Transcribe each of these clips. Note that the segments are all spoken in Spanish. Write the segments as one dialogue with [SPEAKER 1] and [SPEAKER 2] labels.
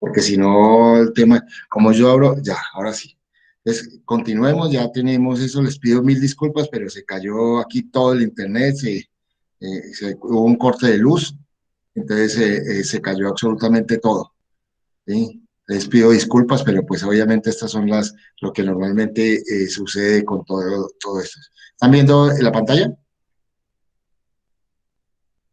[SPEAKER 1] porque si no el tema, como yo abro, ya, ahora sí. Entonces, continuemos, ya tenemos eso, les pido mil disculpas, pero se cayó aquí todo el internet, hubo un corte de luz, entonces se cayó absolutamente todo, ¿sí? Les pido disculpas, pero pues obviamente estas son lo que normalmente sucede con todo esto. ¿Están viendo la pantalla?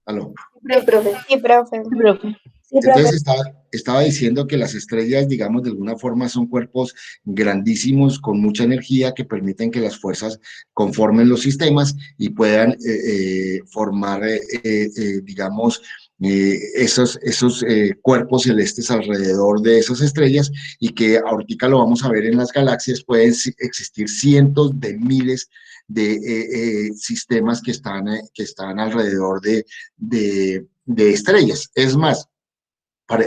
[SPEAKER 1] ¿Aló?
[SPEAKER 2] Sí, profe.
[SPEAKER 3] Sí, profe.
[SPEAKER 2] Sí, profe.
[SPEAKER 3] Sí, profe.
[SPEAKER 1] Entonces estaba diciendo que las estrellas, digamos, de alguna forma son cuerpos grandísimos con mucha energía que permiten que las fuerzas conformen los sistemas y puedan formar, digamos, esos cuerpos celestes alrededor de esas estrellas y que ahorita lo vamos a ver en las galaxias, pueden existir cientos de miles de sistemas que están alrededor de estrellas. Es más,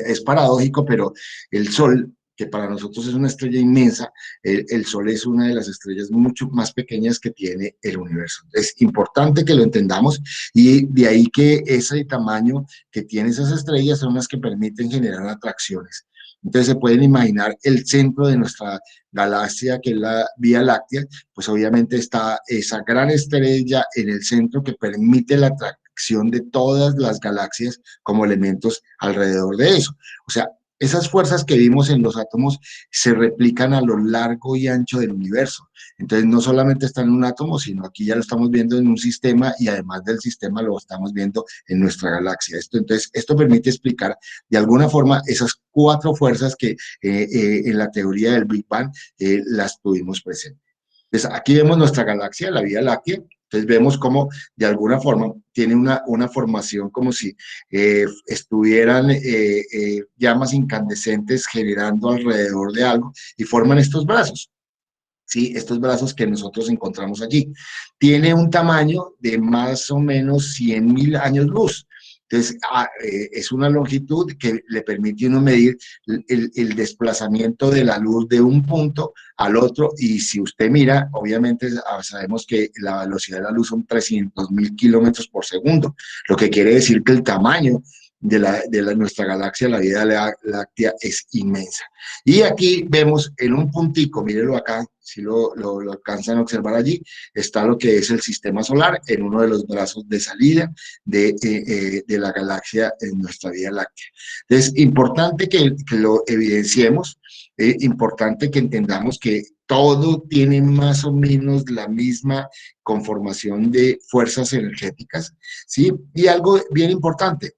[SPEAKER 1] es paradójico, pero el Sol, que para nosotros es una estrella inmensa, el Sol es una de las estrellas mucho más pequeñas que tiene el universo. Es importante que lo entendamos y de ahí que ese tamaño que tienen esas estrellas son las que permiten generar atracciones. Entonces se pueden imaginar el centro de nuestra galaxia, que es la Vía Láctea, pues obviamente está esa gran estrella en el centro que permite la atracción de todas las galaxias como elementos alrededor de eso. O sea, esas fuerzas que vimos en los átomos se replican a lo largo y ancho del universo. Entonces, no solamente está en un átomo, sino aquí ya lo estamos viendo en un sistema y además del sistema lo estamos viendo en nuestra galaxia. Entonces, esto permite explicar de alguna forma esas cuatro fuerzas que en la teoría del Big Bang las tuvimos presentes. Entonces, aquí vemos nuestra galaxia, la Vía Láctea. Entonces vemos cómo de alguna forma tiene una formación como si estuvieran llamas incandescentes generando alrededor de algo y forman estos brazos. ¿Sí? Estos brazos que nosotros encontramos allí. Tiene un tamaño de más o menos 100.000 años luz. Entonces, es una longitud que le permite a uno medir el desplazamiento de la luz de un punto al otro. Y si usted mira, obviamente sabemos que la velocidad de la luz son 300.000 kilómetros por segundo, lo que quiere decir que el tamaño nuestra galaxia, la Vía Láctea, es inmensa. Y aquí vemos en un puntico, mírenlo acá, si lo alcanzan a observar allí, está lo que es el sistema solar en uno de los brazos de salida de la galaxia en nuestra Vía Láctea. Entonces, importante que lo evidenciemos, importante que entendamos que todo tiene más o menos la misma conformación de fuerzas energéticas, ¿sí? Y algo bien importante,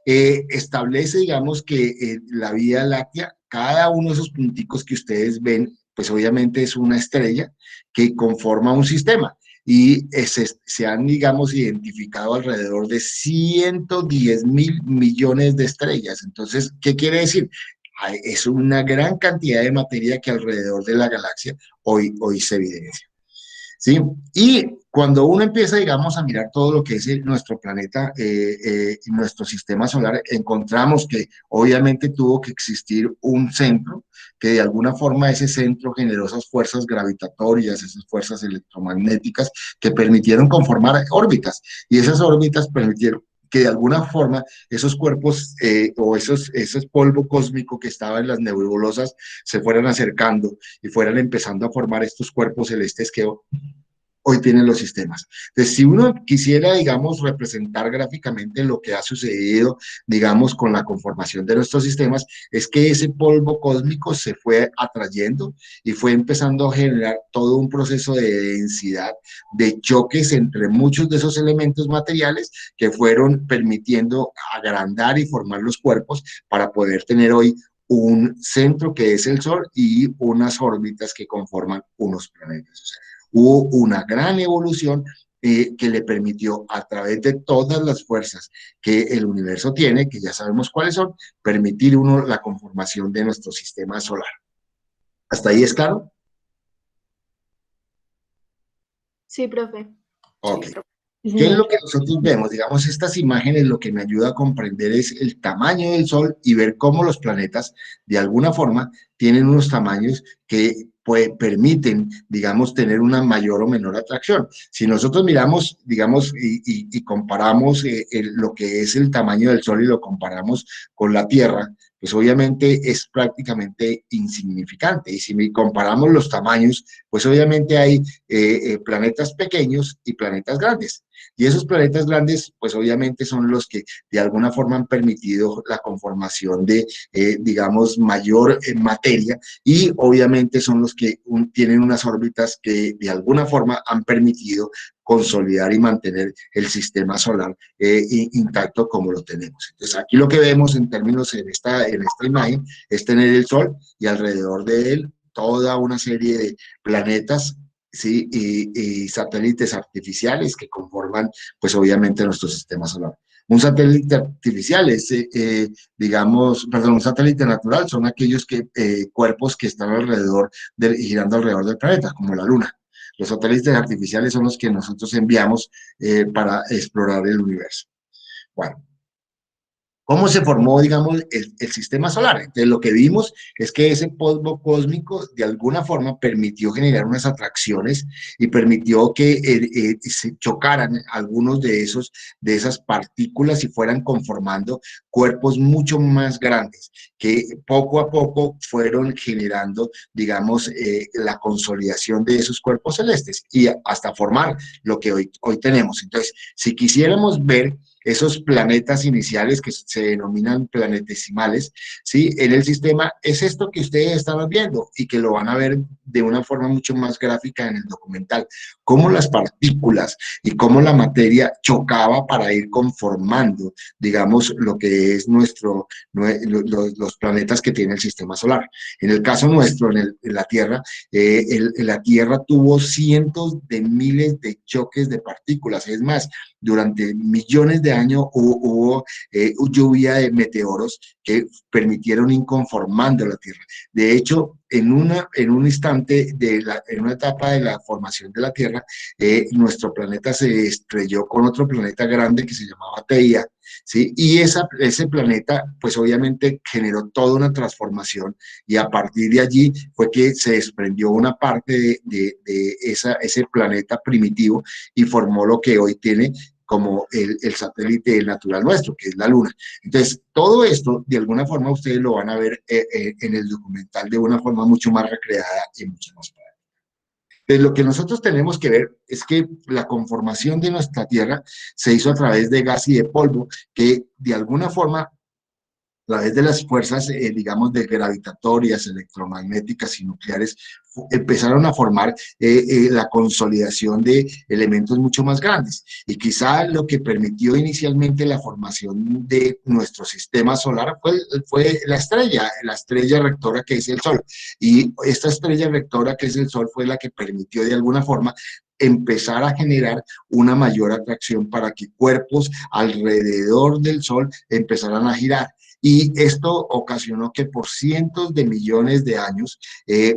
[SPEAKER 1] establece, digamos, que la Vía Láctea, cada uno de esos punticos que ustedes ven, pues obviamente es una estrella que conforma un sistema y se han, digamos, identificado alrededor de 110.000 millones de estrellas. Entonces, ¿qué quiere decir? Es una gran cantidad de materia que alrededor de la galaxia hoy se evidencia. ¿Sí? Y cuando uno empieza, digamos, a mirar todo lo que es nuestro planeta, nuestro sistema solar, encontramos que obviamente tuvo que existir un centro, que de alguna forma ese centro generó esas fuerzas gravitatorias, esas fuerzas electromagnéticas que permitieron conformar órbitas, y esas órbitas permitieron que de alguna forma esos cuerpos o esos polvo cósmico que estaba en las nebulosas se fueran acercando y fueran empezando a formar estos cuerpos celestes que hoy tienen los sistemas. Entonces, si uno quisiera, digamos, representar gráficamente lo que ha sucedido, digamos, con la conformación de nuestros sistemas, es que ese polvo cósmico se fue atrayendo y fue empezando a generar todo un proceso de densidad, de choques entre muchos de esos elementos materiales que fueron permitiendo agrandar y formar los cuerpos para poder tener hoy un centro que es el Sol y unas órbitas que conforman unos planetas. O sea, hubo una gran evolución que le permitió a través de todas las fuerzas que el universo tiene, que ya sabemos cuáles son, permitir uno la conformación de nuestro sistema solar. ¿Hasta ahí es claro?
[SPEAKER 3] Sí, profe.
[SPEAKER 1] Ok.
[SPEAKER 2] Sí,
[SPEAKER 1] ¿Qué es
[SPEAKER 2] señor.
[SPEAKER 1] lo que nosotros vemos? Digamos, estas imágenes lo que me ayuda a comprender es el tamaño del Sol y ver cómo los planetas, de alguna forma, tienen unos tamaños que permiten, digamos, tener una mayor o menor atracción. Si nosotros miramos, digamos, y comparamos lo que es el tamaño del Sol y lo comparamos con la Tierra, pues obviamente es prácticamente insignificante. Y si comparamos los tamaños, pues obviamente hay planetas pequeños y planetas grandes. Y esos planetas grandes, pues obviamente son los que de alguna forma han permitido la conformación de, digamos, mayor materia, y obviamente son los que tienen unas órbitas que de alguna forma han permitido consolidar y mantener el sistema solar intacto como lo tenemos. Entonces, aquí lo que vemos en términos en esta imagen es tener el Sol y alrededor de él toda una serie de planetas, ¿sí? Y satélites artificiales que conforman, pues obviamente, nuestro sistema solar. Un satélite artificial es, digamos, perdón, un satélite natural son aquellos cuerpos que están girando alrededor del planeta, como la Luna. Los satélites artificiales son los que nosotros enviamos para explorar el universo. Bueno, ¿cómo se formó, digamos, el sistema solar? Entonces, lo que vimos es que ese polvo cósmico de alguna forma permitió generar unas atracciones y permitió que se chocaran algunos de esas partículas y fueran conformando cuerpos mucho más grandes, que poco a poco fueron generando, digamos, la consolidación de esos cuerpos celestes y hasta formar lo que hoy tenemos. Entonces, si quisiéramos ver esos planetas iniciales que se denominan planetesimales, ¿sí? En el sistema es esto que ustedes están viendo y que lo van a ver de una forma mucho más gráfica en el documental, cómo las partículas y cómo la materia chocaba para ir conformando, digamos, lo que es los planetas que tiene el sistema solar. En el caso nuestro, en la Tierra, la Tierra tuvo cientos de miles de choques de partículas, es más, durante millones de años hubo lluvia de meteoros que permitieron ir conformando la Tierra. De hecho, en un instante, en una etapa de la formación de la Tierra, nuestro planeta se estrelló con otro planeta grande que se llamaba Teia, ¿sí? Y ese planeta, pues obviamente generó toda una transformación, y a partir de allí fue que se desprendió una parte de ese planeta primitivo y formó lo que hoy tiene como el satélite natural nuestro, que es la Luna. Entonces, todo esto, de alguna forma, ustedes lo van a ver en el documental de una forma mucho más recreada y mucho más práctica. Entonces, lo que nosotros tenemos que ver es que la conformación de nuestra Tierra se hizo a través de gas y de polvo, que de alguna forma a través de las fuerzas, digamos, de gravitatorias, electromagnéticas y nucleares, empezaron a formar la consolidación de elementos mucho más grandes. Y quizá lo que permitió inicialmente la formación de nuestro sistema solar fue la estrella rectora que es el Sol. Y esta estrella rectora que es el Sol fue la que permitió de alguna forma empezar a generar una mayor atracción para que cuerpos alrededor del Sol empezaran a girar. Y esto ocasionó que por cientos de millones de años,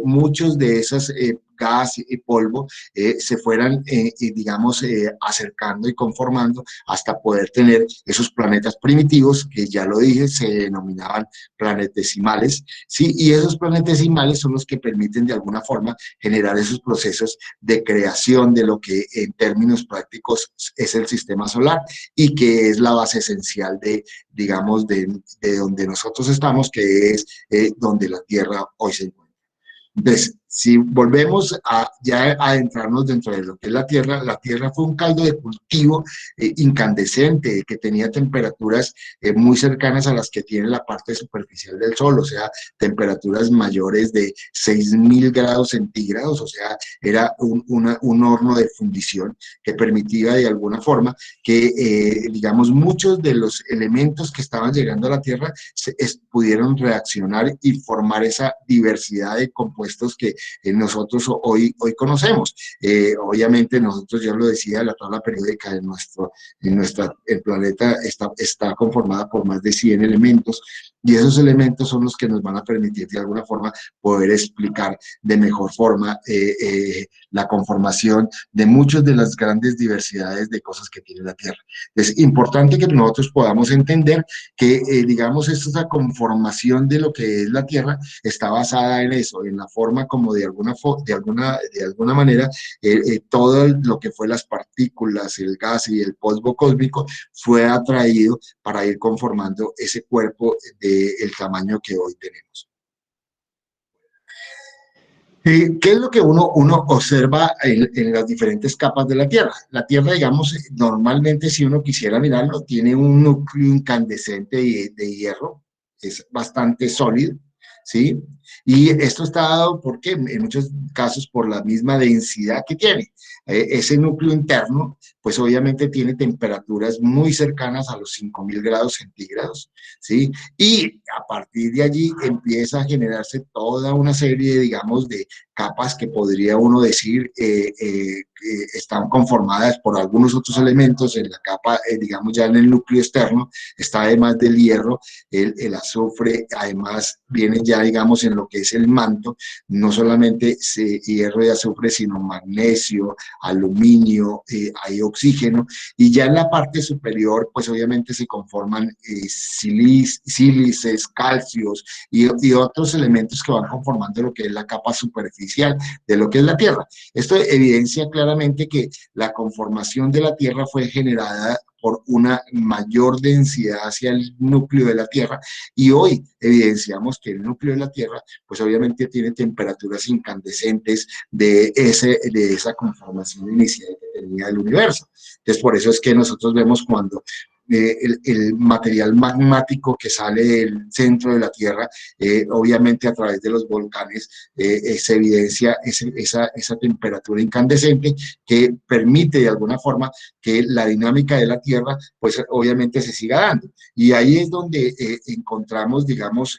[SPEAKER 1] muchos de esas gas y polvo se fueran, digamos, acercando y conformando hasta poder tener esos planetas primitivos, que ya lo dije, se denominaban planetesimales, ¿sí? Y esos planetesimales son los que permiten de alguna forma generar esos procesos de creación de lo que en términos prácticos es el sistema solar, y que es la base esencial de, digamos, de donde nosotros estamos, que es donde la Tierra hoy se encuentra. Entonces, si volvemos a ya adentrarnos dentro de lo que es la Tierra fue un caldo de cultivo incandescente, que tenía temperaturas muy cercanas a las que tiene la parte superficial del Sol, o sea, temperaturas mayores de 6.000 grados centígrados, o sea, era un horno de fundición que permitía de alguna forma que, digamos, muchos de los elementos que estaban llegando a la Tierra pudieron reaccionar y formar esa diversidad de compuestos que nosotros hoy conocemos. Obviamente nosotros, ya lo decía, la tabla periódica el planeta está conformada por más de 100 elementos, y esos elementos son los que nos van a permitir de alguna forma poder explicar de mejor forma la conformación de muchas de las grandes diversidades de cosas que tiene la Tierra. Es importante que nosotros podamos entender que, digamos, esta conformación de lo que es la Tierra está basada en eso, en la forma como o de alguna manera todo lo que fue las partículas, el gas y el polvo cósmico fue atraído para ir conformando ese cuerpo del tamaño que hoy tenemos. ¿Qué es lo que uno observa en las diferentes capas de la Tierra? La Tierra, digamos, normalmente si uno quisiera mirarlo, tiene un núcleo incandescente de hierro, es bastante sólido, ¿sí? Y esto está dado porque en muchos casos por la misma densidad que tiene. Ese núcleo interno, pues obviamente tiene temperaturas muy cercanas a los 5000 grados centígrados, ¿sí? Y a partir de allí empieza a generarse toda una serie, digamos, de capas que podría uno decir están conformadas por algunos otros elementos. En la capa, digamos ya en el núcleo externo, está además del hierro, el azufre, además viene ya digamos en lo que es el manto, no solamente hierro y azufre, sino magnesio, aluminio, hay oxígeno, y ya en la parte superior pues obviamente se conforman sílices, calcios y otros elementos que van conformando lo que es la capa superficial de lo que es la Tierra. Esto evidencia claramente que la conformación de la Tierra fue generada por una mayor densidad hacia el núcleo de la Tierra, y hoy evidenciamos que el núcleo de la Tierra pues obviamente tiene temperaturas incandescentes de esa conformación inicial que tenía el universo. Entonces por eso es que nosotros vemos cuando el material magmático que sale del centro de la Tierra, obviamente a través de los volcanes, se evidencia esa temperatura incandescente que permite de alguna forma que la dinámica de la Tierra, pues obviamente se siga dando. Y ahí es donde encontramos, digamos,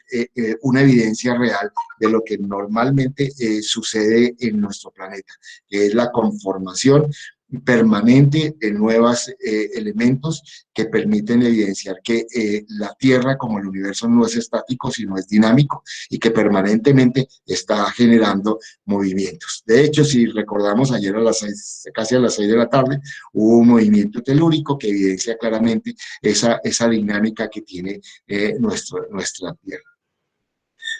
[SPEAKER 1] una evidencia real de lo que normalmente sucede en nuestro planeta, que es la conformación permanente de nuevos elementos que permiten evidenciar que la Tierra como el universo no es estático, sino es dinámico y que permanentemente está generando movimientos. De hecho, si recordamos ayer a las 6, casi a las 6 de la tarde, hubo un movimiento telúrico que evidencia claramente esa dinámica que tiene nuestra Tierra.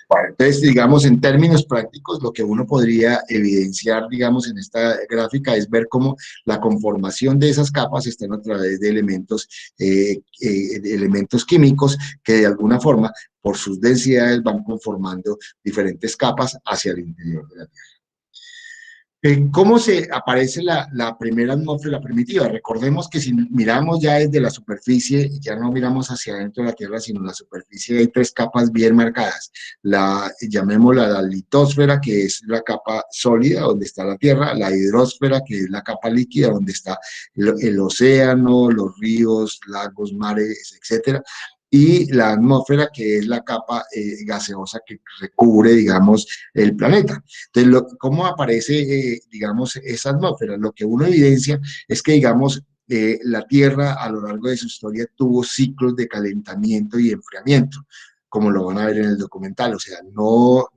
[SPEAKER 1] Bueno, entonces, digamos, en términos prácticos, lo que uno podría evidenciar, digamos, en esta gráfica es ver cómo la conformación de esas capas están a través de elementos químicos que de alguna forma, por sus densidades, van conformando diferentes capas hacia el interior de la Tierra. ¿Cómo se aparece la primera atmósfera primitiva? Recordemos que si miramos ya desde la superficie, ya no miramos hacia adentro de la Tierra, sino en la superficie hay tres capas bien marcadas. Llamémosla la litosfera, que es la capa sólida, donde está la Tierra; la hidrosfera, que es la capa líquida, donde está el océano, los ríos, lagos, mares, etcétera; y la atmósfera, que es la capa gaseosa que recubre, digamos, el planeta. Entonces, ¿cómo aparece, digamos, esa atmósfera? Lo que uno evidencia es que, digamos, la Tierra a lo largo de su historia tuvo ciclos de calentamiento y enfriamiento, como lo van a ver en el documental. O sea, no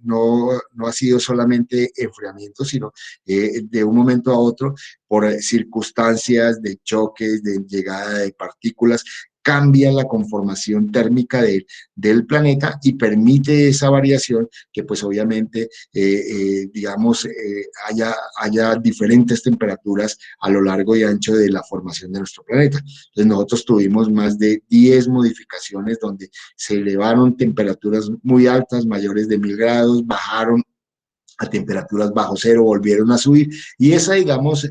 [SPEAKER 1] ha sido solamente enfriamiento, sino de un momento a otro, por circunstancias de choques, de llegada de partículas, cambia la conformación térmica del planeta y permite esa variación que pues obviamente, digamos, haya diferentes temperaturas a lo largo y ancho de la formación de nuestro planeta. Entonces nosotros tuvimos más de 10 modificaciones donde se elevaron temperaturas muy altas, mayores de 1000 grados, bajaron a temperaturas bajo cero, volvieron a subir, y esa, digamos,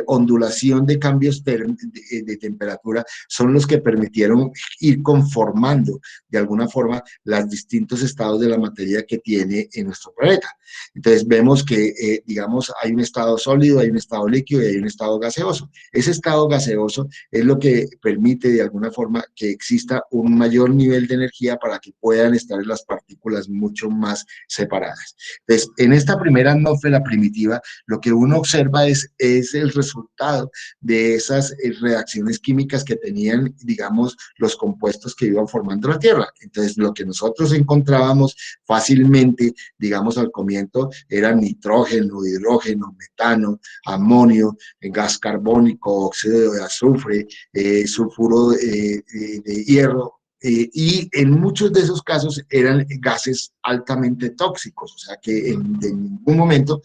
[SPEAKER 1] ondulación de cambios de temperatura son los que permitieron ir conformando de alguna forma los distintos estados de la materia que tiene en nuestro planeta. Entonces vemos que, digamos, hay un estado sólido, hay un estado líquido y hay un estado gaseoso. Ese estado gaseoso es lo que permite de alguna forma que exista un mayor nivel de energía para que puedan estar las partículas mucho más separadas. Entonces, en esta primera atmósfera primitiva, lo que uno observa es el resultado de esas reacciones químicas que tenían, digamos, los compuestos que iban formando la Tierra. Entonces, lo que nosotros encontrábamos fácilmente, digamos, al comienzo, era nitrógeno, hidrógeno, metano, amonio, gas carbónico, óxido de azufre, sulfuro de hierro, y en muchos de esos casos eran gases altamente tóxicos, o sea que de ningún momento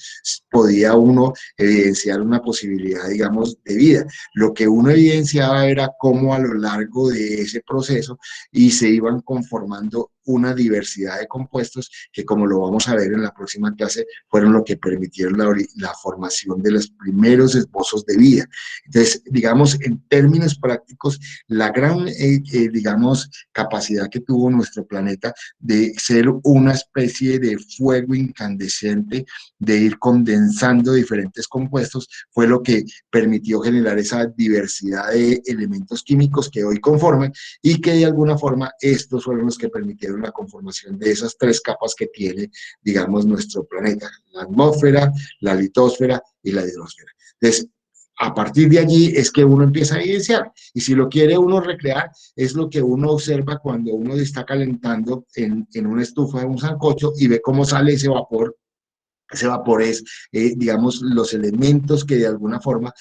[SPEAKER 1] podía uno evidenciar una posibilidad, digamos, de vida. Lo que uno evidenciaba era cómo a lo largo de ese proceso y se iban conformando una diversidad de compuestos que, como lo vamos a ver en la próxima clase, fueron lo que permitieron la formación de los primeros esbozos de vida. Entonces, digamos, en términos prácticos, la gran, digamos, capacidad que tuvo nuestro planeta de ser una especie de fuego incandescente, de ir condensando diferentes compuestos, fue lo que permitió generar esa diversidad de elementos químicos que hoy conforman y que de alguna forma estos fueron los que permitieron la conformación de esas tres capas que tiene, digamos, nuestro planeta: la atmósfera, la litosfera y la hidrosfera. Entonces, a partir de allí es que uno empieza a evidenciar, y si lo quiere uno recrear, es lo que uno observa cuando uno está calentando en una estufa de un sancocho y ve cómo sale ese vapor. Ese vapor es, digamos, los elementos que de alguna forma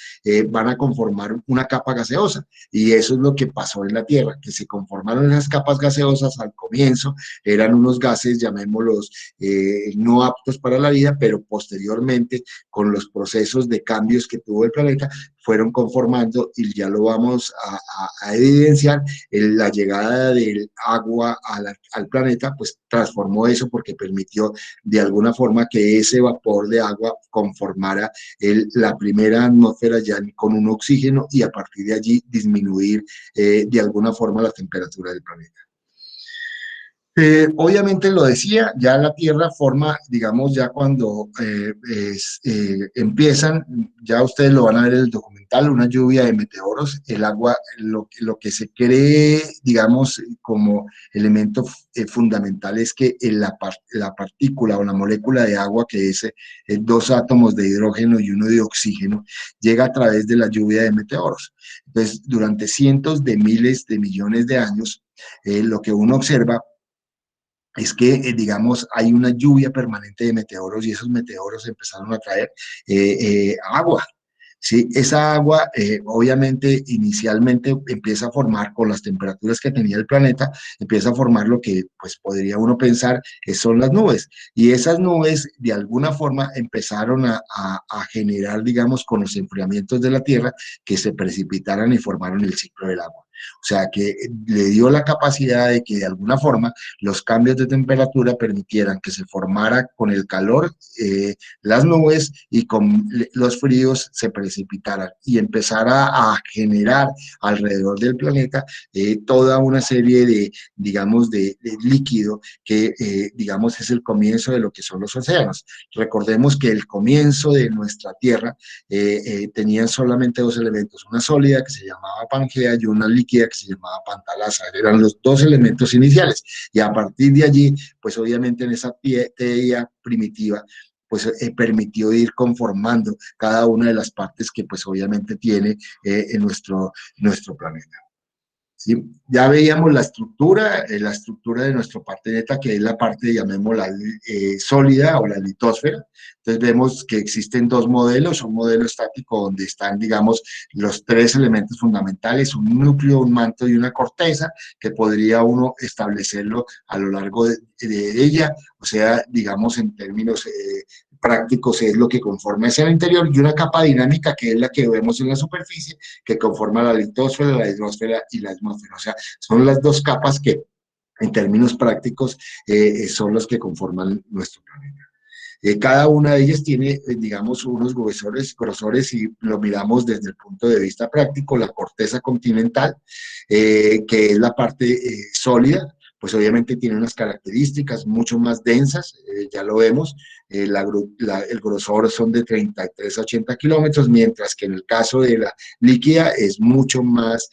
[SPEAKER 1] van a conformar una capa gaseosa. Y eso es lo que pasó en la Tierra, que se conformaron esas capas gaseosas al comienzo, eran unos gases, llamémoslos, no aptos para la vida, pero posteriormente, con los procesos de cambios que tuvo el planeta, fueron conformando, y ya lo vamos a evidenciar, la llegada del agua al planeta, pues transformó eso porque permitió de alguna forma que ese vapor de agua conformara la primera atmósfera ya con un oxígeno, y a partir de allí disminuir de alguna forma la temperatura del planeta. Obviamente lo decía, ya la Tierra forma, digamos, ya cuando empiezan, ya ustedes lo van a ver en el documental, una lluvia de meteoros. El agua, lo que se cree, digamos, como elemento fundamental es que la partícula o la molécula de agua, que es dos átomos de hidrógeno y uno de oxígeno, llega a través de la lluvia de meteoros. Entonces, durante cientos de miles de millones de años, lo que uno observa es que, digamos, hay una lluvia permanente de meteoros, y esos meteoros empezaron a traer agua. Sí, esa agua obviamente inicialmente empieza a formar, con las temperaturas que tenía el planeta, empieza a formar lo que pues podría uno pensar que son las nubes, y esas nubes de alguna forma empezaron a generar, digamos, con los enfriamientos de la Tierra, que se precipitaran y formaron el ciclo del agua. O sea que le dio la capacidad de que de alguna forma los cambios de temperatura permitieran que se formara con el calor las nubes, y con los fríos se precipitaran y empezara a generar alrededor del planeta toda una serie de, digamos, de líquido que, digamos, es el comienzo de lo que son los océanos. Recordemos que el comienzo de nuestra Tierra tenían solamente dos elementos: una sólida que se llamaba Pangea y una líquida que se llamaba Pantalasa. Eran los dos elementos iniciales, y a partir de allí, pues obviamente en esa teoría primitiva, pues permitió ir conformando cada una de las partes que pues obviamente tiene en nuestro planeta. ¿Sí? Ya veíamos la estructura de nuestro planeta, que es la parte, llamémosla, sólida, o la litosfera. Entonces vemos que existen dos modelos: un modelo estático donde están, digamos, los tres elementos fundamentales: un núcleo, un manto y una corteza, que podría uno establecerlo a lo largo de ella, o sea, digamos, en términos prácticos, es lo que conforma hacia el interior, y una capa dinámica, que es la que vemos en la superficie, que conforma la litosfera, la hidrosfera y la atmósfera. O sea, son las dos capas que en términos prácticos son los que conforman nuestro planeta. Cada una de ellas tiene, digamos, unos grosores, y lo miramos desde el punto de vista práctico: la corteza continental, que es la parte sólida, pues obviamente tiene unas características mucho más densas, ya lo vemos, el grosor son de 33 a 80 kilómetros, mientras que en el caso de la líquida es mucho más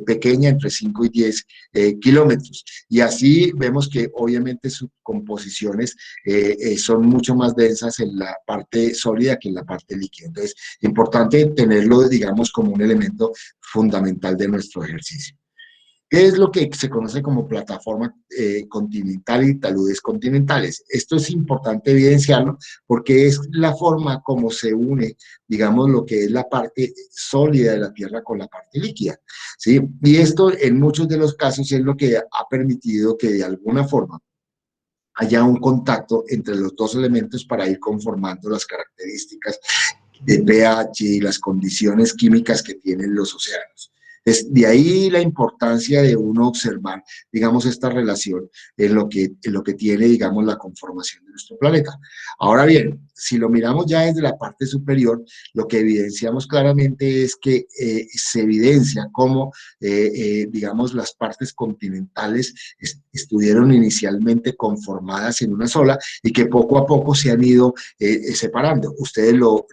[SPEAKER 1] pequeña, entre 5 y 10 kilómetros. Y así vemos que obviamente sus composiciones son mucho más densas en la parte sólida que en la parte líquida. Entonces, importante tenerlo, digamos, como un elemento fundamental de nuestro ejercicio. ¿Qué es lo que se conoce como plataforma continental y taludes continentales? Esto es importante evidenciarlo porque es la forma como se une, digamos, lo que es la parte sólida de la Tierra con la parte líquida, ¿sí? Y esto en muchos de los casos es lo que ha permitido que de alguna forma haya un contacto entre los dos elementos para ir conformando las características de pH y las condiciones químicas que tienen los océanos. De ahí la importancia de uno observar, digamos, esta relación en lo que tiene, digamos, la conformación de nuestro planeta. Ahora bien, si lo miramos ya desde la parte superior, lo que evidenciamos claramente es que se evidencia cómo, digamos, las partes continentales estuvieron inicialmente conformadas en una sola y que poco a poco se han ido separando. Ustedes lo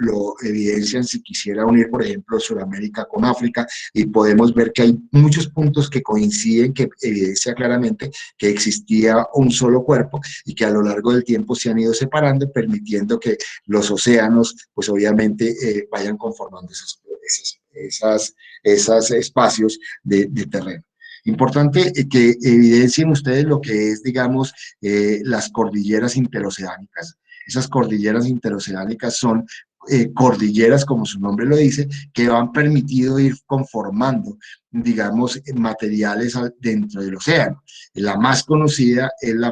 [SPEAKER 1] evidencian si quisiera unir, por ejemplo, Sudamérica con África, y podemos ver que hay muchos puntos que coinciden, que evidencia claramente que existía un solo cuerpo y que a lo largo del tiempo se han ido separando, permitiendo que los océanos, pues obviamente, vayan conformando esos espacios de terreno. Importante que evidencien ustedes lo que es, digamos, las cordilleras interoceánicas. Esas cordilleras interoceánicas son cordilleras, como su nombre lo dice, que han permitido ir conformando, digamos, materiales dentro del océano. La más conocida es la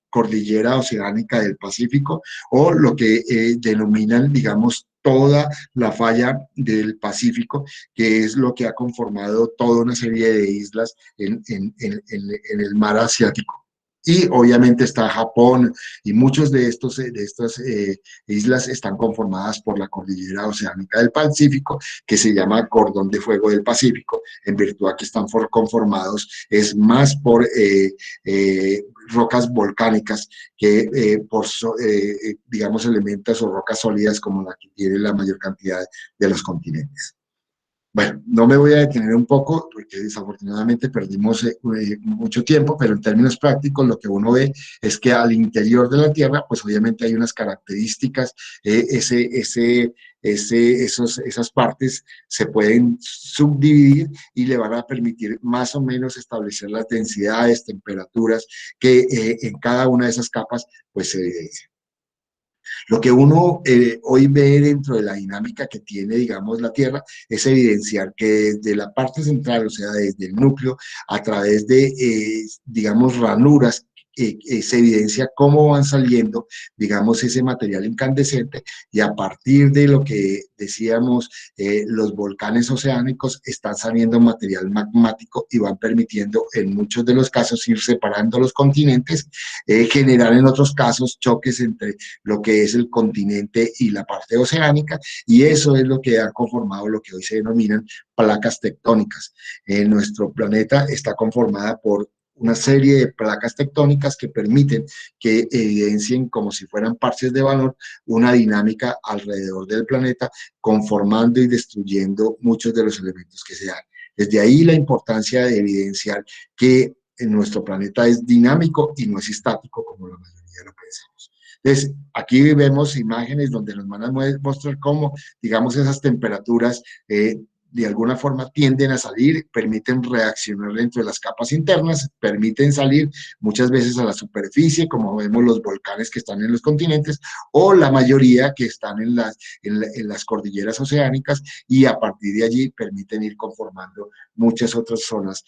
[SPEAKER 1] cordillera oceánica del Pacífico, o lo que denominan, digamos, toda la falla del Pacífico, que es lo que ha conformado toda una serie de islas en el mar asiático. Y obviamente está Japón, y muchos de estas islas están conformadas por la cordillera oceánica del Pacífico, que se llama Cordón de Fuego del Pacífico, en virtud a que están conformados es más por rocas volcánicas que por, digamos, elementos o rocas sólidas como la que tiene la mayor cantidad de los continentes. Bueno, no me voy a detener un poco porque desafortunadamente perdimos mucho tiempo, pero en términos prácticos lo que uno ve es que al interior de la Tierra, pues obviamente hay unas características, esas partes se pueden subdividir y le van a permitir más o menos establecer las densidades, temperaturas que en cada una de esas capas pues se evidencian. Lo que uno hoy ve dentro de la dinámica que tiene, digamos, la Tierra, es evidenciar que desde la parte central, o sea, desde el núcleo, a través de, digamos, ranuras, se evidencia cómo van saliendo, digamos, ese material incandescente, y a partir de lo que decíamos, los volcanes oceánicos están saliendo material magmático y van permitiendo en muchos de los casos ir separando los continentes, generar en otros casos choques entre lo que es el continente y la parte oceánica, y eso es lo que ha conformado lo que hoy se denominan placas tectónicas. Nuestro planeta está conformada por una serie de placas tectónicas que permiten que evidencien como si fueran parches de valor una dinámica alrededor del planeta, conformando y destruyendo muchos de los elementos que se dan. Desde ahí la importancia de evidenciar que nuestro planeta es dinámico y no es estático como la mayoría lo pensamos. Entonces, aquí vemos imágenes donde nos van a mostrar cómo, digamos, esas temperaturas de alguna forma tienden a salir, permiten reaccionar dentro de las capas internas, permiten salir muchas veces a la superficie, como vemos los volcanes que están en los continentes, o la mayoría que están en las cordilleras oceánicas, y a partir de allí permiten ir conformando muchas otras zonas,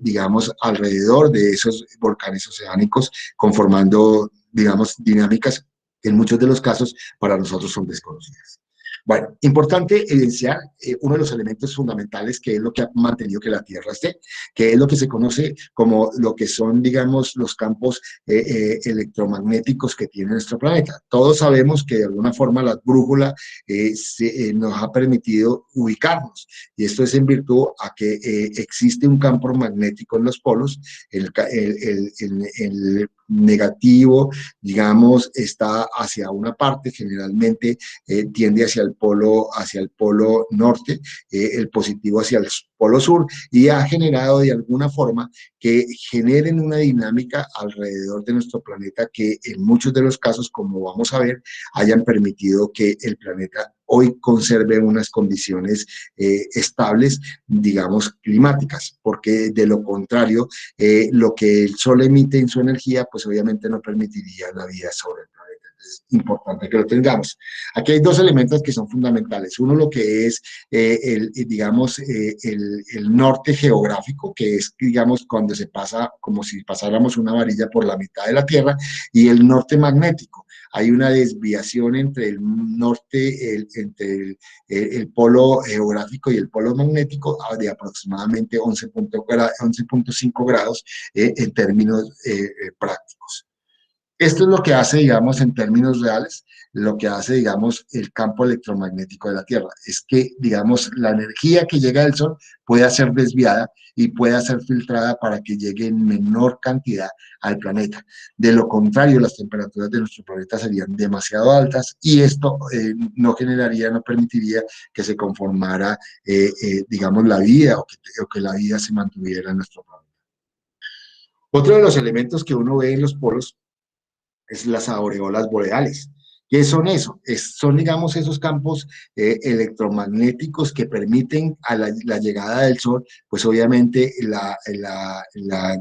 [SPEAKER 1] digamos, alrededor de esos volcanes oceánicos, conformando, digamos, dinámicas que en muchos de los casos para nosotros son desconocidas. Bueno, importante evidenciar uno de los elementos fundamentales que es lo que ha mantenido que la Tierra esté, que es lo que se conoce como lo que son, digamos, los campos electromagnéticos que tiene nuestro planeta. Todos sabemos que de alguna forma la brújula nos ha permitido ubicarnos, y esto es en virtud a que existe un campo magnético en los polos. El negativo, digamos, está hacia una parte, generalmente tiende hacia el polo norte, el positivo hacia el polo sur, y ha generado de alguna forma que generen una dinámica alrededor de nuestro planeta que en muchos de los casos, como vamos a ver, hayan permitido que el planeta hoy conserve unas condiciones estables, digamos, climáticas, porque de lo contrario, lo que el Sol emite en su energía, pues obviamente no permitiría la vida sobre el planeta. Es importante que lo tengamos. Aquí hay dos elementos que son fundamentales. Uno, lo que es, digamos, el norte geográfico, que es, digamos, cuando se pasa como si pasáramos una varilla por la mitad de la Tierra, y el norte magnético. Hay una desviación entre el norte, el polo geográfico y el polo magnético de aproximadamente 11.5 grados en términos prácticos. Esto es lo que hace, digamos, en términos reales, lo que hace, digamos, el campo electromagnético de la Tierra. Es que, digamos, la energía que llega del Sol puede ser desviada y puede ser filtrada para que llegue en menor cantidad al planeta. De lo contrario, las temperaturas de nuestro planeta serían demasiado altas y esto no generaría, no permitiría que se conformara, digamos, la vida o que la vida se mantuviera en nuestro planeta. Otro de los elementos que uno ve en los polos es las aureolas boreales. ¿Qué son eso? Son, digamos, esos campos electromagnéticos que permiten a la llegada del Sol, pues obviamente,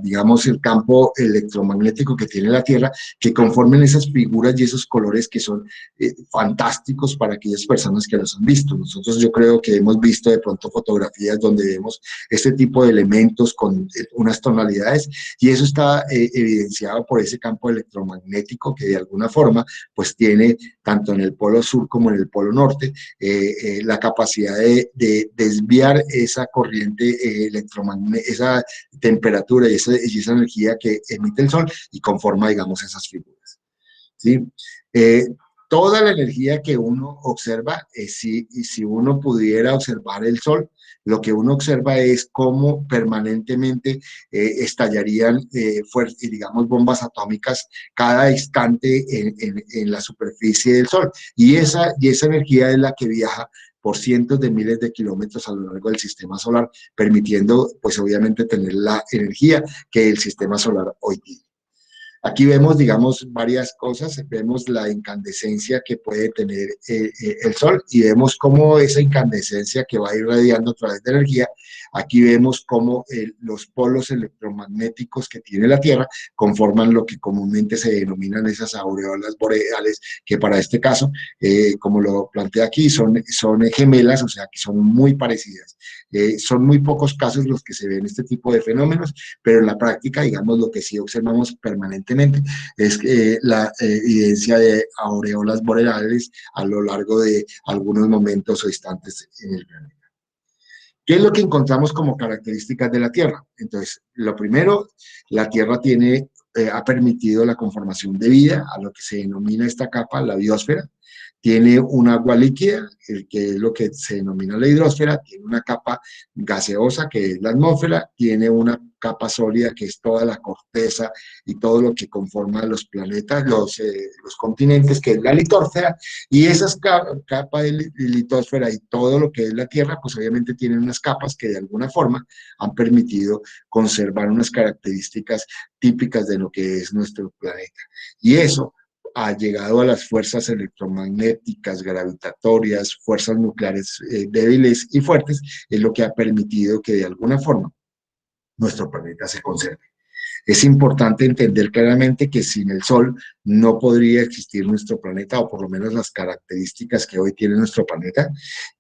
[SPEAKER 1] digamos, el campo electromagnético que tiene la Tierra, que conformen esas figuras y esos colores que son fantásticos para aquellas personas que los han visto. Nosotros yo creo que hemos visto de pronto fotografías donde vemos este tipo de elementos con unas tonalidades y eso está evidenciado por ese campo electromagnético que de alguna forma pues tiene tanto en el polo sur como en el polo norte la capacidad de desviar esa corriente electromagnética, esa temperatura y esa energía que emite el sol y conforma, digamos, esas figuras. ¿Sí? Toda la energía que uno observa, si uno pudiera observar el sol, lo que uno observa es cómo permanentemente estallarían, digamos, bombas atómicas cada instante en la superficie del sol. Y esa energía es la que viaja por cientos de miles de kilómetros a lo largo del sistema solar, permitiendo, pues obviamente, tener la energía que el sistema solar hoy tiene. Aquí vemos, digamos, varias cosas. Vemos la incandescencia que puede tener el Sol y vemos cómo esa incandescencia que va irradiando a través de energía, aquí vemos cómo los polos electromagnéticos que tiene la Tierra conforman lo que comúnmente se denominan esas aureolas boreales, que para este caso, como lo plantea aquí, son gemelas, o sea, que son muy parecidas. Son muy pocos casos los que se ven este tipo de fenómenos, pero en la práctica, digamos, lo que sí observamos permanentemente es la evidencia de aureolas boreales a lo largo de algunos momentos o instantes en el planeta. ¿Qué es lo que encontramos como características de la Tierra? Entonces, lo primero, la Tierra ha permitido la conformación de vida, a lo que se denomina esta capa, la biosfera. Tiene un agua líquida, que es lo que se denomina la hidrosfera, tiene una capa gaseosa, que es la atmósfera, tiene una capa sólida, que es toda la corteza y todo lo que conforma los planetas, los continentes, que es la litosfera, y esas capas de litosfera y todo lo que es la Tierra, pues obviamente tienen unas capas que de alguna forma han permitido conservar unas características típicas de lo que es nuestro planeta. Y eso ha llegado a las fuerzas electromagnéticas, gravitatorias, fuerzas nucleares débiles y fuertes, es lo que ha permitido que de alguna forma nuestro planeta se conserve. Es importante entender claramente que sin el Sol no podría existir nuestro planeta, o por lo menos las características que hoy tiene nuestro planeta,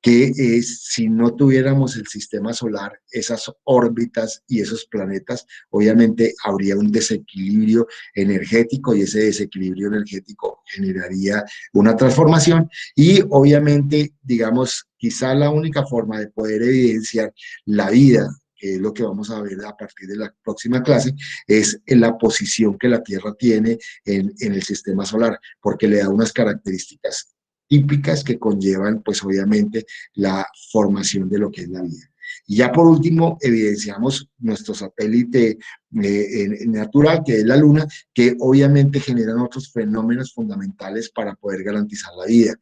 [SPEAKER 1] que si no tuviéramos el sistema solar, esas órbitas y esos planetas, obviamente habría un desequilibrio energético y ese desequilibrio energético generaría una transformación y obviamente, digamos, quizá la única forma de poder evidenciar la vida, que es lo que vamos a ver a partir de la próxima clase, es en la posición que la Tierra tiene en el sistema solar, porque le da unas características típicas que conllevan, pues obviamente, la formación de lo que es la vida. Y ya por último, evidenciamos nuestro satélite natural, que es la Luna, que obviamente generan otros fenómenos fundamentales para poder garantizar la vida.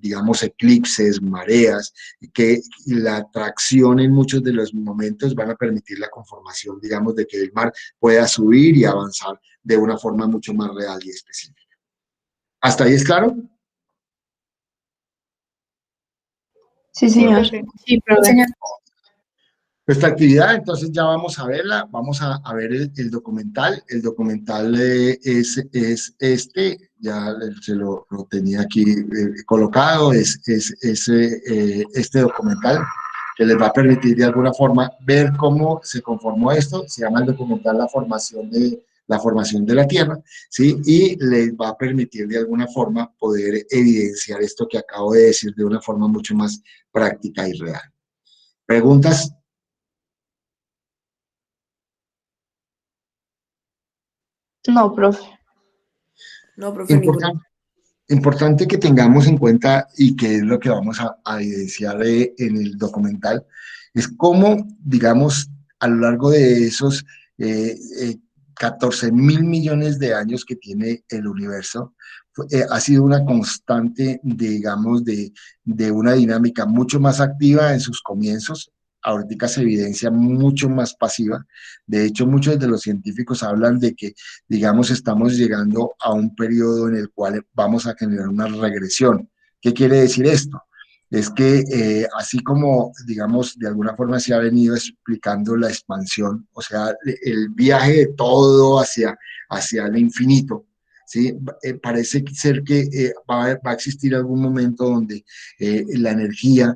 [SPEAKER 1] Digamos, eclipses, mareas, que la atracción en muchos de los momentos van a permitir la conformación, digamos, de que el mar pueda subir y avanzar de una forma mucho más real y específica. ¿Hasta ahí es claro?
[SPEAKER 2] Sí,
[SPEAKER 3] Sí,
[SPEAKER 2] señor.
[SPEAKER 3] profe.
[SPEAKER 4] Sí, profe.
[SPEAKER 2] Señor.
[SPEAKER 1] Nuestra actividad, entonces ya vamos a verla, vamos a ver el documental es este, ya se lo tenía aquí colocado, este documental que les va a permitir de alguna forma ver cómo se conformó esto, se llama el documental La formación de la Tierra, ¿sí? Y les va a permitir de alguna forma poder evidenciar esto que acabo de decir de una forma mucho más práctica y real. ¿Preguntas?
[SPEAKER 3] No, profe.
[SPEAKER 2] No, profe, ninguno.
[SPEAKER 1] Importante, importante que tengamos en cuenta y que es lo que vamos a evidenciar en el documental, es cómo, digamos, a lo largo de esos 14.000 millones de años que tiene el universo, ha sido una constante, digamos, de una dinámica mucho más activa en sus comienzos. Ahorita se evidencia mucho más pasiva. De hecho, muchos de los científicos hablan de que, digamos, estamos llegando a un periodo en el cual vamos a generar una regresión. ¿Qué quiere decir esto? Es que así como, digamos, de alguna forma se ha venido explicando la expansión, o sea, el viaje de todo hacia el infinito, ¿sí? Parece ser que va a existir algún momento donde la energía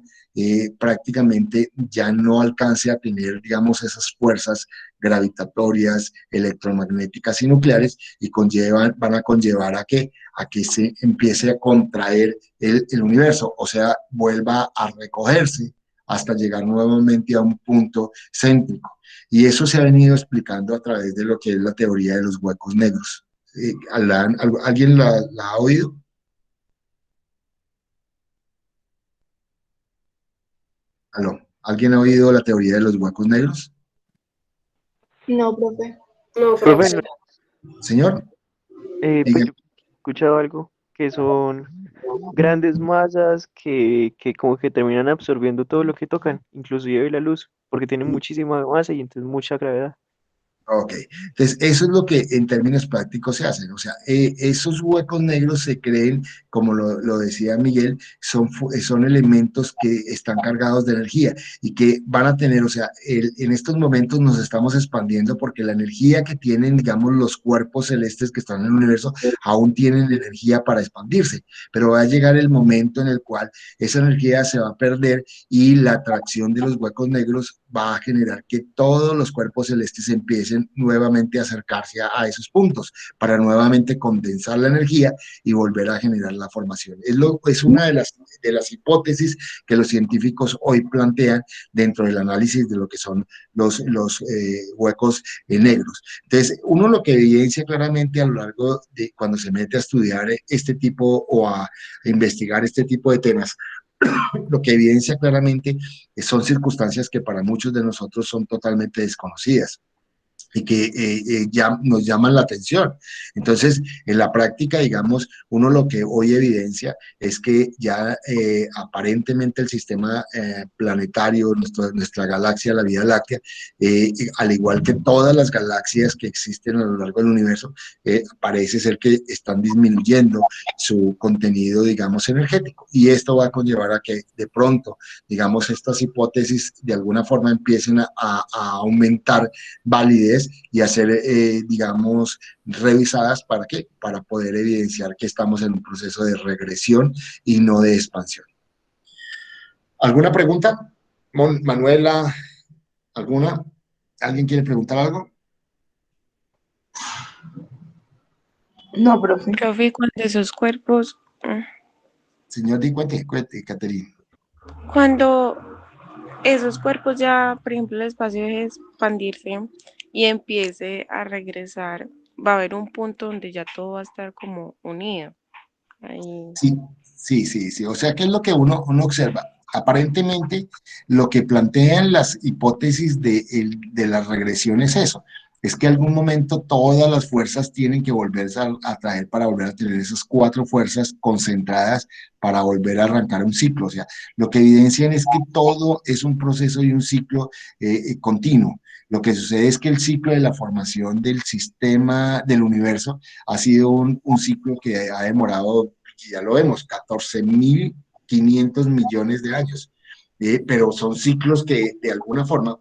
[SPEAKER 1] prácticamente ya no alcance a tener, digamos, esas fuerzas gravitatorias, electromagnéticas y nucleares y van a conllevar a que se empiece a contraer el universo, o sea, vuelva a recogerse hasta llegar nuevamente a un punto céntrico. Y eso se ha venido explicando a través de lo que es la teoría de los huecos negros. ¿Alguien la ha oído? ¿Aló? ¿Alguien ha oído la teoría de los huecos negros?
[SPEAKER 3] No, profe.
[SPEAKER 2] No,
[SPEAKER 4] Profe,
[SPEAKER 2] profe.
[SPEAKER 1] Señor,
[SPEAKER 4] pues
[SPEAKER 1] diga.
[SPEAKER 4] yo he escuchado algo que son grandes masas que como que terminan absorbiendo todo lo que tocan, inclusive la luz, porque tienen muchísima masa y entonces mucha gravedad.
[SPEAKER 1] Ok, entonces eso es lo que en términos prácticos se hacen, o sea, esos huecos negros se creen, como lo decía Miguel, son elementos que están cargados de energía y que van a tener, o sea, en estos momentos nos estamos expandiendo porque la energía que tienen, digamos, los cuerpos celestes que están en el universo aún tienen energía para expandirse, pero va a llegar el momento en el cual esa energía se va a perder y la atracción de los huecos negros va a generar que todos los cuerpos celestes empiecen nuevamente a acercarse a esos puntos para nuevamente condensar la energía y volver a generar la formación. Es una de las hipótesis que los científicos hoy plantean dentro del análisis de lo que son los huecos negros. Entonces, uno lo que evidencia claramente a lo largo de cuando se mete a estudiar este tipo o a investigar este tipo de temas, lo que evidencia claramente son circunstancias que para muchos de nosotros son totalmente desconocidas y que ya nos llaman la atención. Entonces, en la práctica, digamos, uno lo que hoy evidencia es que ya aparentemente el sistema planetario, nuestra galaxia, la Vía Láctea, al igual que todas las galaxias que existen a lo largo del universo, parece ser que están disminuyendo su contenido, digamos, energético. Y esto va a conllevar a que de pronto, digamos, estas hipótesis de alguna forma empiecen a aumentar validez y hacer, digamos, revisadas. ¿Para qué? Para poder evidenciar que estamos en un proceso de regresión y no de expansión. ¿Alguna pregunta? Manuela, ¿alguna? ¿Alguien quiere preguntar algo?
[SPEAKER 3] No, profe.
[SPEAKER 5] Profe, cuando esos cuerpos,
[SPEAKER 1] Señor, cuente, Caterina.
[SPEAKER 5] cuando esos cuerpos ya, por ejemplo, el espacio deje de expandirse y empiece a regresar, va a haber un punto donde ya todo va a estar como unido. Ahí.
[SPEAKER 1] Sí, sí, sí, sí. O sea, ¿qué es lo que uno observa? Aparentemente, lo que plantean las hipótesis de la regresión es eso, es que en algún momento todas las fuerzas tienen que volverse a traer para volver a tener esas cuatro fuerzas concentradas para volver a arrancar un ciclo. O sea, lo que evidencian es que todo es un proceso y un ciclo continuo. Lo que sucede es que el ciclo de la formación del sistema del universo ha sido un ciclo que ha demorado, ya lo vemos, 14.500 millones de años. Pero son ciclos que de alguna forma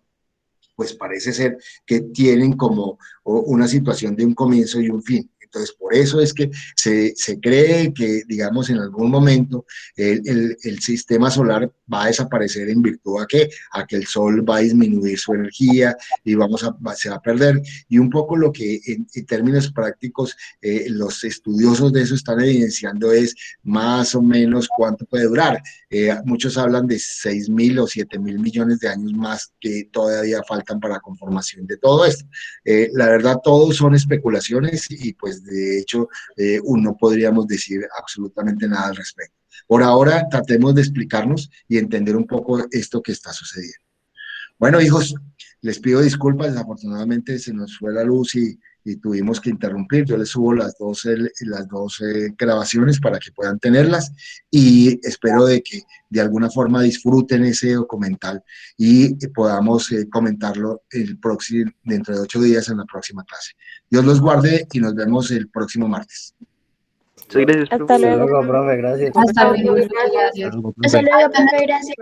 [SPEAKER 1] pues parece ser que tienen como una situación de un comienzo y un fin. Entonces, por eso es que se cree que, digamos, en algún momento el sistema solar va a desaparecer en virtud a que el sol va a disminuir su energía y se va a perder. Y un poco lo que en términos prácticos los estudiosos de eso están evidenciando es más o menos cuánto puede durar. Muchos hablan de 6.000 o 7.000 millones de años más que todavía faltan para la conformación de todo esto. La verdad, todos son especulaciones y pues de hecho no podríamos decir absolutamente nada al respecto. Por ahora, tratemos de explicarnos y entender un poco esto que está sucediendo. Bueno, hijos, les pido disculpas, desafortunadamente se nos fue la luz y tuvimos que interrumpir. Yo les subo las dos grabaciones para que puedan tenerlas y espero de que de alguna forma disfruten ese documental y podamos comentarlo dentro de 8 días en la próxima clase. Dios los guarde y nos vemos el próximo martes.
[SPEAKER 4] Muchas gracias,
[SPEAKER 5] Hasta
[SPEAKER 4] profe.
[SPEAKER 5] luego.
[SPEAKER 6] Luego, profe, gracias.
[SPEAKER 3] Hasta luego.
[SPEAKER 6] Hasta luego, profe.
[SPEAKER 3] Hasta luego, profe, gracias.